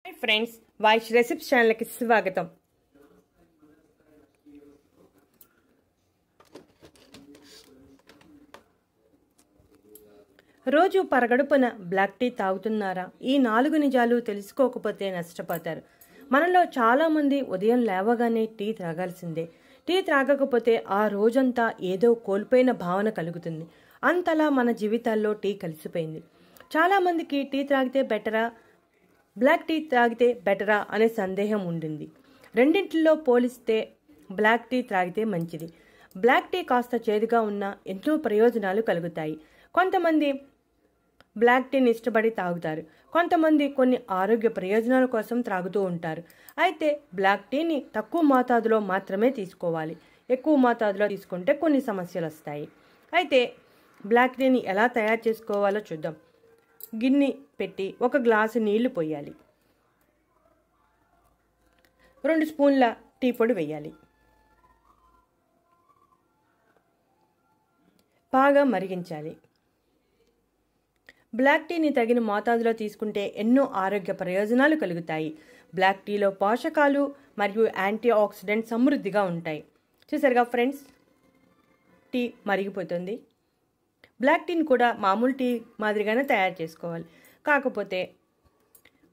Hi friends, Vaish recipes ఛానల్కి స్వాగతం. రోజు పరగడుపున బ్లాక్ టీ తాగుతున్నారా? ఈ 4 నిజాలు తెలుసుకోకపోతే నష్టపోతారు. మనలో చాలామంది ఉదయం లేవగానే టీ తాగాల్సిందే. టీ తాగకపోతే ఆ రోజంతా ఏదో కోల్పోయిన భావన కలుగుతుంది. అంతలా మన జీవితాల్లో టీ కలిసిపోయింది. చాలామందికి టీ తాగితే బెటరా, బ్లాక్ టీ తాగితే బెటరా అనే సందేహం ఉండింది. రెండింటిలో పోలిస్తే బ్లాక్ టీ తాగితే మంచిది. బ్లాక్ టీ కాస్త చేదుగా ఉన్నా ఎన్నో ప్రయోజనాలు కలుగుతాయి. కొంతమంది బ్లాక్ టీని ఇష్టపడి తాగుతారు, కొంతమంది కొన్ని ఆరోగ్య ప్రయోజనాల కోసం త్రాగుతూ ఉంటారు. అయితే బ్లాక్ టీని తక్కువ మోతాదులో మాత్రమే తీసుకోవాలి. ఎక్కువ మోతాదులో తీసుకుంటే కొన్ని సమస్యలు వస్తాయి. అయితే బ్లాక్ టీని ఎలా తయారు చేసుకోవాలో చూద్దాం. గిన్నె పెట్టి 1 గ్లాసు నీళ్లు పోయాలి. 2 స్పూన్ల టీ పొడి వేయాలి. బాగా మరిగించాలి. బ్లాక్ టీని తగిన మోతాదులో తీసుకుంటే ఎన్నో ఆరోగ్య ప్రయోజనాలు కలుగుతాయి. బ్లాక్ టీలో పోషకాలు మరియు యాంటీ ఆక్సిడెంట్ సమృద్ధిగా ఉంటాయి. చూసారుగా ఫ్రెండ్స్, టీ మరిగిపోతుంది. బ్లాక్ టీని కూడా మామూలు టీ మాదిరిగానే తయారు చేసుకోవాలి, కాకపోతే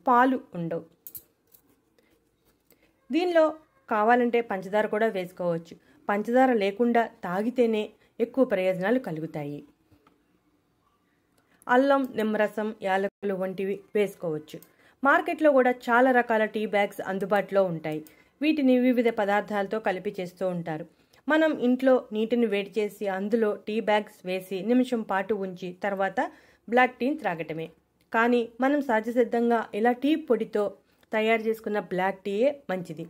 పాలు ఉండవు. దీనిలో కావాలంటే పంచదార కూడా వేసుకోవచ్చు. పంచదార లేకుండా తాగితేనే ఎక్కువ ప్రయోజనాలు కలుగుతాయి. అల్లం, నిమ్మరసం, యాలకులు వంటివి వేసుకోవచ్చు. మార్కెట్లో కూడా చాలా రకాల టీ బ్యాగ్స్ అందుబాటులో ఉంటాయి. వీటిని వివిధ పదార్థాలతో కలిపి చేస్తూ ఉంటారు. మనం ఇంట్లో నీటిని వేడి చేసి అందులో టీ బ్యాగ్స్ వేసి నిమిషం పాటు ఉంచి తర్వాత బ్లాక్ టీని త్రాగటమే. కానీ మనం సహజసిద్ధంగా ఇలా టీ పొడితో తయారు చేసుకున్న బ్లాక్ టీయే మంచిది.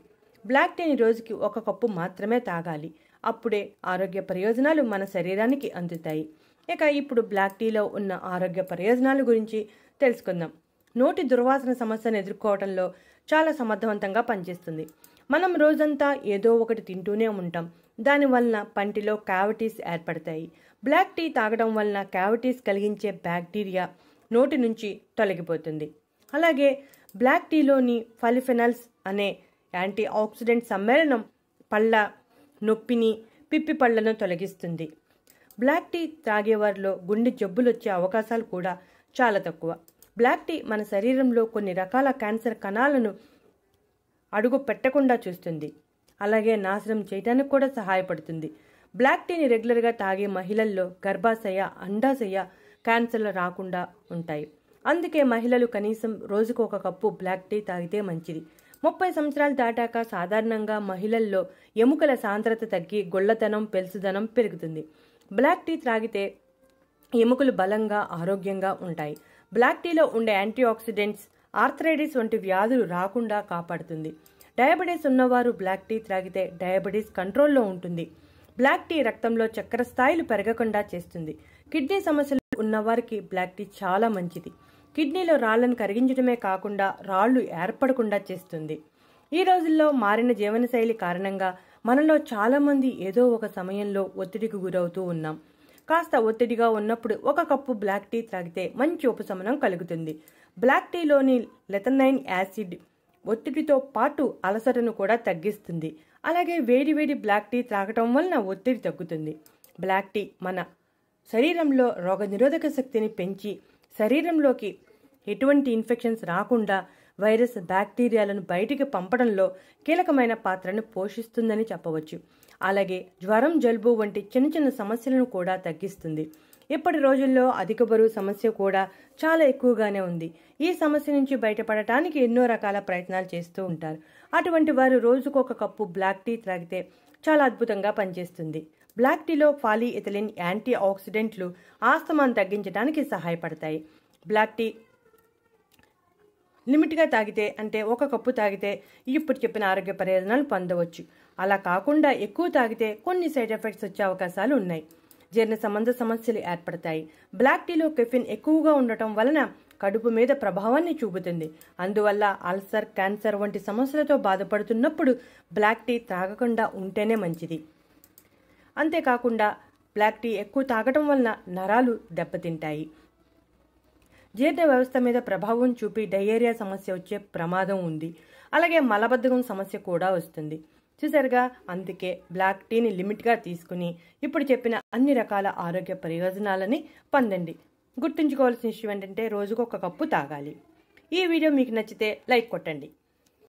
బ్లాక్ టీని రోజుకి 1 కప్పు మాత్రమే తాగాలి. అప్పుడే ఆరోగ్య ప్రయోజనాలు మన శరీరానికి అందుతాయి. ఇక ఇప్పుడు బ్లాక్ టీలో ఉన్న ఆరోగ్య ప్రయోజనాల గురించి తెలుసుకుందాం. నోటి దుర్వాసన సమస్యను ఎదుర్కోవడంలో చాలా సమర్థవంతంగా పనిచేస్తుంది. మనం రోజంతా ఏదో ఒకటి తింటూనే ఉంటాం. దానివలన పంటిలో క్యావిటీస్ ఏర్పడతాయి. బ్లాక్ టీ తాగడం వలన క్యావిటీస్ కలిగించే బ్యాక్టీరియా నోటి నుంచి తొలగిపోతుంది. అలాగే బ్లాక్ టీలోని పాలిఫెనాల్స్ అనే యాంటీ ఆక్సిడెంట్ సమ్మేళనం పళ్ళ నొప్పిని, పిప్పి పళ్లను తొలగిస్తుంది. బ్లాక్ టీ తాగేవారిలో గుండె జబ్బులు వచ్చే అవకాశాలు కూడా చాలా తక్కువ. బ్లాక్ టీ మన శరీరంలో కొన్ని రకాల క్యాన్సర్ కణాలను అడుగు పెట్టకుండా చూస్తుంది. అలాగే నాశనం చేయడానికి కూడా సహాయపడుతుంది. బ్లాక్ టీని రెగ్యులర్గా తాగే మహిళల్లో గర్భాశయ, అండాశయ క్యాన్సర్లు రాకుండా ఉంటాయి. అందుకే మహిళలు కనీసం రోజుకు 1 కప్పు బ్లాక్ టీ తాగితే మంచిది. 30 సంవత్సరాలు దాటాక సాధారణంగా మహిళల్లో ఎముకల సాంద్రత తగ్గి గొల్లతనం, పెలుసుదనం పెరుగుతుంది. బ్లాక్ టీ త్రాగితే ఎముకలు బలంగా, ఆరోగ్యంగా ఉంటాయి. బ్లాక్ టీలో ఉండే యాంటీ ఆక్సిడెంట్స్ ఆర్థరైటిస్ వంటి వ్యాధులు రాకుండా కాపాడుతుంది. డయాబెటీస్ ఉన్నవారు బ్లాక్ టీ త్రాగితే డయాబెటీస్ కంట్రోల్లో ఉంటుంది. బ్లాక్ టీ రక్తంలో చక్కెర స్థాయిలు పెరగకుండా చేస్తుంది. కిడ్నీ సమస్యలు ఉన్నవారికి బ్లాక్ టీ చాలా మంచిది. కిడ్నీలో రాళ్లను కరిగించడమే కాకుండా రాళ్లు ఏర్పడకుండా చేస్తుంది. ఈ రోజుల్లో మారిన జీవనశైలి కారణంగా మనలో చాలామంది ఏదో ఒక సమయంలో ఒత్తిడికి గురవుతూ ఉన్నాం. కాస్త ఒత్తిడిగా ఉన్నప్పుడు 1 కప్పు బ్లాక్ టీ త్రాగితే మంచి ఉపశమనం కలుగుతుంది. బ్లాక్ టీలోని లెథనైన్ యాసిడ్ ఒత్తిడితో పాటు అలసటను కూడా తగ్గిస్తుంది. అలాగే వేడి బ్లాక్ టీ త్రాగటం వలన ఒత్తిడి తగ్గుతుంది. బ్లాక్ టీ మన శరీరంలో రోగనిరోధక శక్తిని పెంచి శరీరంలోకి ఎటువంటి ఇన్ఫెక్షన్స్ రాకుండా వైరస్, బ్యాక్టీరియాలను బయటికి పంపడంలో కీలకమైన పాత్రను పోషిస్తుందని చెప్పవచ్చు. అలాగే జ్వరం, జలుబు వంటి చిన్న సమస్యలను కూడా తగ్గిస్తుంది. ఇప్పటి రోజుల్లో అధిక బరువు సమస్య కూడా చాలా ఎక్కువగానే ఉంది. ఈ సమస్య నుంచి బయటపడటానికి ఎన్నో రకాల ప్రయత్నాలు చేస్తూ ఉంటారు. అటువంటి వారు రోజుకు 1 కప్పు బ్లాక్ టీ త్రాగితే చాలా అద్భుతంగా పనిచేస్తుంది. బ్లాక్ టీలో పాలీఇథిలిన్ యాంటీ ఆక్సిడెంట్లు ఆస్తమాను తగ్గించడానికి సహాయపడతాయి. బ్లాక్ టీ లిమిట్గా తాగితే, అంటే 1 కప్పు తాగితే ఇప్పుడు చెప్పిన ఆరోగ్య ప్రయోజనాలు పొందవచ్చు. అలా కాకుండా ఎక్కువ తాగితే కొన్ని సైడ్ ఎఫెక్ట్స్ వచ్చే అవకాశాలు ఉన్నాయి. జీర్ణ సంబంధ సమస్యలు ఏర్పడతాయి. బ్లాక్ టీలో కెఫిన్ ఎక్కువగా ఉండటం వలన కడుపు మీద ప్రభావాన్ని చూపుతుంది. అందువల్ల అల్సర్, క్యాన్సర్ వంటి సమస్యలతో బాధపడుతున్నప్పుడు బ్లాక్ టీ తాగకుండా ఉంటేనే మంచిది. అంతేకాకుండా బ్లాక్ టీ ఎక్కువ తాగటం వలన నరాలు దెబ్బతింటాయి. జీర్ణ వ్యవస్థ మీద ప్రభావం చూపి డయేరియా సమస్య వచ్చే ప్రమాదం ఉంది. అలాగే మలబద్ధకం సమస్య కూడా వస్తుంది. చూసారుగా, అందుకే బ్లాక్ టీని లిమిట్గా తీసుకుని ఇప్పుడు చెప్పిన అన్ని రకాల ఆరోగ్య ప్రయోజనాలని పొందండి. గుర్తుంచుకోవాల్సిన విషయం ఏంటంటే రోజుకు 1 కప్పు తాగాలి. ఈ వీడియో మీకు నచ్చితే లైక్ కొట్టండి.